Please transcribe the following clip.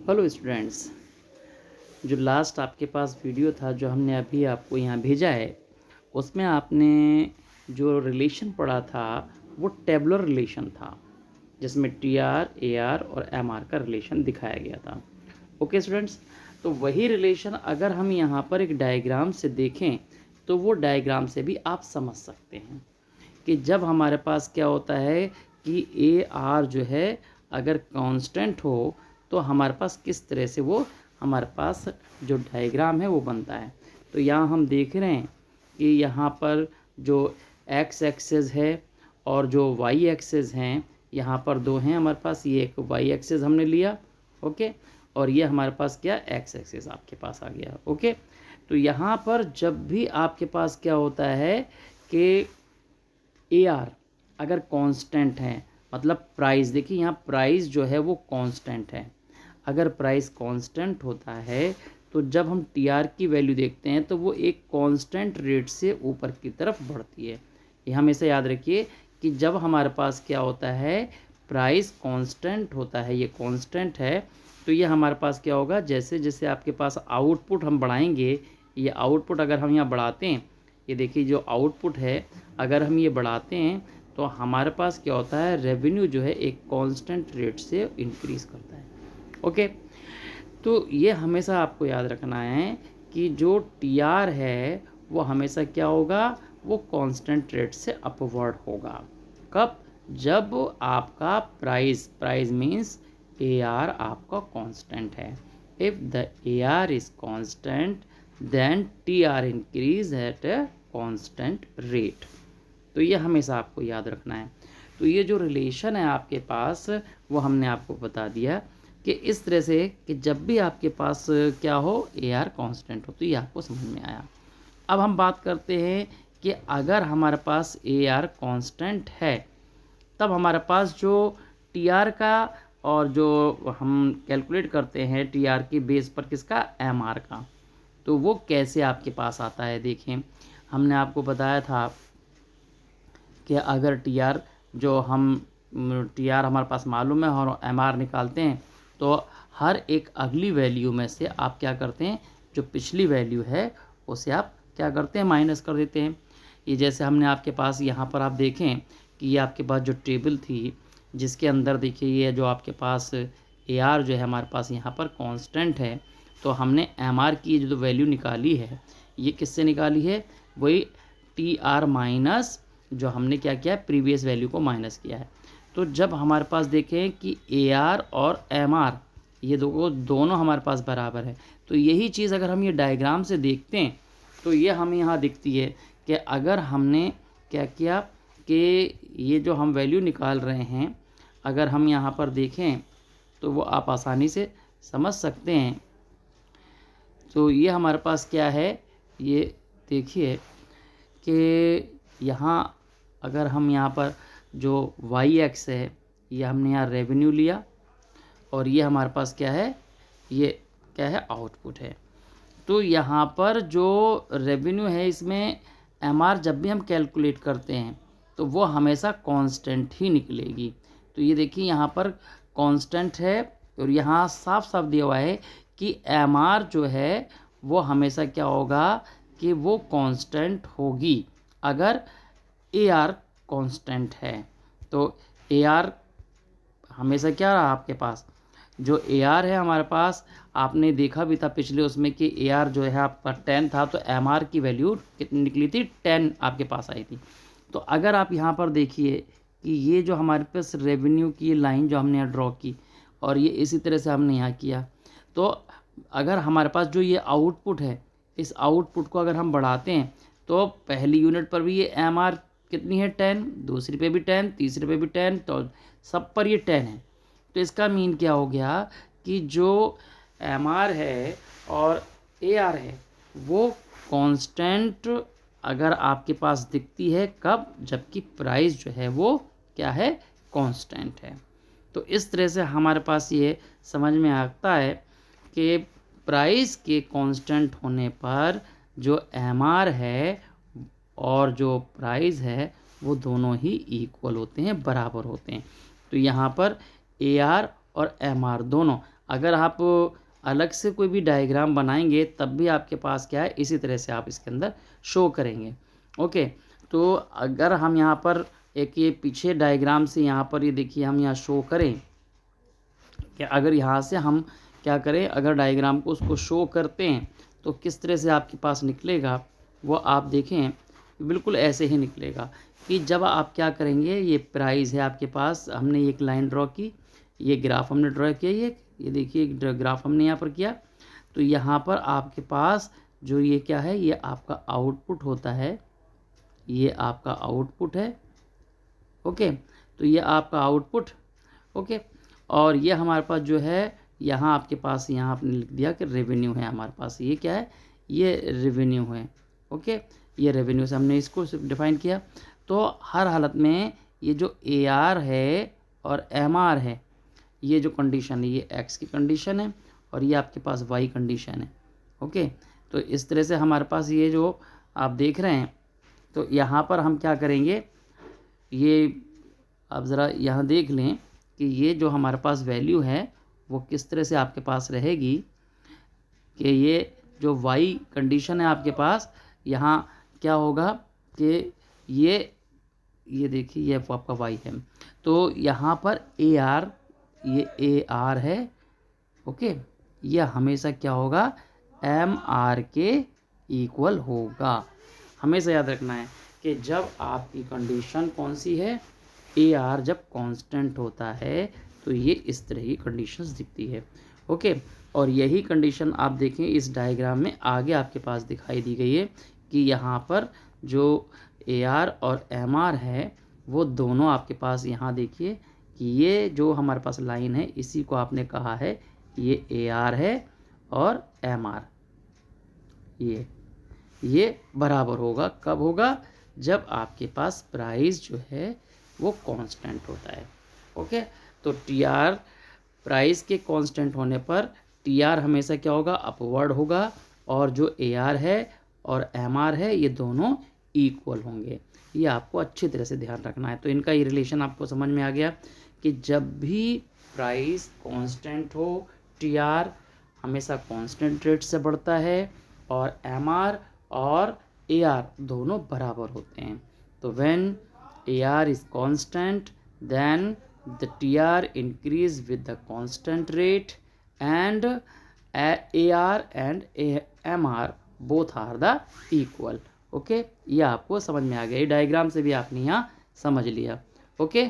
Hello students, जो last आपके पास video था जो हमने अभी आपको यहाँ भेजा है, उसमें आपने जो रिलेशन पढ़ा था वो टेबुलर रिलेशन था, जिसमें टी आर, ए आर और एम आर का रिलेशन दिखाया गया था। ओके स्टूडेंट्स, तो वही रिलेशन अगर हम यहाँ पर एक डायग्राम से देखें तो वो डायग्राम से भी आप समझ सकते हैं कि जब हमारे पास क्या होता है कि ए आर जो है अगर कांस्टेंट हो तो हमारे पास किस तरह से वो हमारे पास जो डायग्राम है वो बनता है। तो यहाँ हम देख रहे हैं कि यहाँ पर जो एक्स एक्सेस है और जो वाई एक्सेस हैं, यहाँ पर दो हैं हमारे पास। ये एक वाई एक्सेस हमने लिया, ओके, और ये हमारे पास क्या एक्स एक्सेस आपके पास आ गया, ओके। तो यहाँ पर जब भी आपके पास क्या होता है कि ए आर अगर कांस्टेंट है, मतलब प्राइस, देखिए यहाँ प्राइस जो है वो कांस्टेंट है। अगर प्राइस कांस्टेंट होता है तो जब हम टी आर की वैल्यू देखते हैं तो वो एक कांस्टेंट रेट से ऊपर की तरफ बढ़ती है। ये हमेशा याद रखिए कि जब हमारे पास क्या होता है, प्राइस कांस्टेंट होता है, ये कांस्टेंट है, तो ये हमारे पास क्या होगा, जैसे जैसे आपके पास आउटपुट हम बढ़ाएंगे, ये आउटपुट अगर हम यहाँ बढ़ाते हैं, ये देखिए जो आउटपुट है अगर हम ये बढ़ाते हैं तो हमारे पास क्या होता है, रेवेन्यू जो है एक कांस्टेंट रेट से इंक्रीज करता है। ओके, तो ये हमेशा आपको याद रखना है कि जो टी आर है वो हमेशा क्या होगा, वो कांस्टेंट रेट से अपवर्ड होगा। कब? जब आपका प्राइस मीन्स ए आर आपका कांस्टेंट है। If the A R is constant then T R increase at a constant rate. तो ये हमेशा आपको याद रखना है। तो ये जो रिलेशन है आपके पास वो हमने आपको बता दिया कि इस तरह से कि जब भी आपके पास क्या हो, ए आर कॉन्स्टेंट हो, तो ये आपको समझ में आया। अब हम बात करते हैं कि अगर हमारे पास ए आर कॉन्स्टेंट है तब हमारे पास जो टी आर का और जो हम कैलकुलेट करते हैं टी आर की बेस पर किसका, एम आर का, तो वो कैसे आपके पास आता है। देखें, हमने आपको बताया था कि अगर टी आर जो हम टी आर हमारे पास मालूम है और एम आर निकालते हैं तो हर एक अगली वैल्यू में से आप क्या करते हैं, जो पिछली वैल्यू है उसे आप क्या करते हैं, माइनस कर देते हैं। ये जैसे हमने आपके पास यहाँ पर आप देखें कि ये आपके पास जो टेबल थी जिसके अंदर देखिए ये जो आपके पास ए आर जो है हमारे पास यहाँ पर कांस्टेंट है, तो हमने एम आर की जो वैल्यू निकाली है ये किससे निकाली है, वही टी आर माइनस जो हमने क्या किया है, प्रीवियस वैल्यू को माइनस किया है। तो जब हमारे पास देखें कि ए आर और एम आर ये दोनों हमारे पास बराबर है, तो यही चीज़ अगर हम ये डायग्राम से देखते हैं तो ये हमें यहाँ दिखती है कि अगर हमने क्या किया कि ये जो हम वैल्यू निकाल रहे हैं अगर हम यहाँ पर देखें तो वो आप आसानी से समझ सकते हैं। तो ये हमारे पास क्या है, ये देखिए कि यहाँ अगर हम यहाँ पर जो वाई एक्स है ये हमने यहाँ रेवेन्यू लिया और ये हमारे पास क्या है, ये क्या है, आउटपुट है। तो यहाँ पर जो रेवेन्यू है इसमें एम आर जब भी हम कैलकुलेट करते हैं तो वो हमेशा कांस्टेंट ही निकलेगी। तो ये देखिए यहाँ पर कांस्टेंट है और यहाँ साफ साफ दिया हुआ है कि एम आर जो है वो हमेशा क्या होगा कि वो कांस्टेंट होगी अगर ए आर कांस्टेंट है। तो ए आर हमेशा क्या रहा आपके पास, जो ए आर है हमारे पास, आपने देखा भी था पिछले उसमें कि ए आर जो है आपका 10 था तो एम आर की वैल्यू कितनी निकली थी, 10 आपके पास आई थी। तो अगर आप यहाँ पर देखिए कि ये जो हमारे पास रेवेन्यू की लाइन जो हमने यहाँ ड्रॉ की और ये इसी तरह से हमने यहाँ किया, तो अगर हमारे पास जो ये आउटपुट है इस आउटपुट को अगर हम बढ़ाते हैं तो पहली यूनिट पर भी ये एम आर कितनी है, 10, दूसरी पे भी 10, तीसरे पे भी 10, तो सब पर ये 10 है। तो इसका मीन क्या हो गया कि जो एम आर है और ए आर है वो कांस्टेंट अगर आपके पास दिखती है, कब, जबकि प्राइस जो है वो क्या है, कांस्टेंट है। तो इस तरह से हमारे पास ये समझ में आता है कि प्राइस के कांस्टेंट होने पर जो एम आर है और जो प्राइस है वो दोनों ही इक्वल होते हैं, बराबर होते हैं। तो यहाँ पर ए आर और एम आर दोनों अगर आप अलग से कोई भी डायग्राम बनाएंगे तब भी आपके पास क्या है, इसी तरह से आप इसके अंदर शो करेंगे। ओके, तो अगर हम यहाँ पर एक ये पीछे डायग्राम से यहाँ पर ये देखिए हम यहाँ शो करें कि अगर यहाँ से हम क्या करें, अगर डायग्राम को उसको शो करते हैं तो किस तरह से आपके पास निकलेगा वो आप देखें, बिल्कुल ऐसे ही निकलेगा कि जब आप क्या करेंगे, ये प्राइस है आपके पास, हमने एक लाइन ड्रॉ की, ये ग्राफ हमने ड्रॉ किया, ये देखिए ग्राफ हमने यहाँ पर किया, तो यहाँ पर आपके पास जो ये क्या है, ये आपका आउटपुट होता है, ये आपका आउटपुट है। ओके, तो ये आपका आउटपुट, ओके, और ये हमारे पास जो है यहाँ आपके पास, यहाँ आपने लिख दिया कि रेवेन्यू है हमारे पास, ये क्या है, ये रेवेन्यू है। ओके, ये रेवेन्यू से हमने इसको डिफाइन किया। तो हर हालत में ये जो AR है और MR है, ये जो कंडीशन है ये X की कंडीशन है और ये आपके पास Y कंडीशन है। ओके, तो इस तरह से हमारे पास ये जो आप देख रहे हैं, तो यहाँ पर हम क्या करेंगे, ये आप ज़रा यहाँ देख लें कि ये जो हमारे पास वैल्यू है वो किस तरह से आपके पास रहेगी, कि ये जो Y कंडीशन है आपके पास, यहाँ क्या होगा कि ये देखिए ये आपका Y है, तो यहाँ पर AR, ये AR है। ओके, ये हमेशा क्या होगा, MR के इक्वल होगा। हमेशा याद रखना है कि जब आपकी कंडीशन कौन सी है, AR जब कांस्टेंट होता है तो ये इस तरह की कंडीशंस दिखती है। ओके, और यही कंडीशन आप देखें इस डायग्राम में आगे आपके पास दिखाई दी गई है कि यहाँ पर जो AR और MR है वो दोनों आपके पास, यहाँ देखिए कि ये जो हमारे पास लाइन है इसी को आपने कहा है ये AR है और MR, ये बराबर होगा, कब होगा, जब आपके पास प्राइस जो है वो कांस्टेंट होता है। ओके, तो TR प्राइस के कांस्टेंट होने पर TR हमेशा क्या होगा, अपवर्ड होगा, और जो AR है और MR है ये दोनों इक्वल होंगे। ये आपको अच्छी तरह से ध्यान रखना है। तो इनका ये रिलेशन आपको समझ में आ गया कि जब भी प्राइस कांस्टेंट हो, TR हमेशा कांस्टेंट रेट से बढ़ता है और MR और AR दोनों बराबर होते हैं। तो when AR is constant, then the TR increase with the constant rate, and AR and MR both are the equal. Okay, ये आपको समझ में आ गया, ये डायग्राम से भी आपने यहाँ समझ लिया। ओके।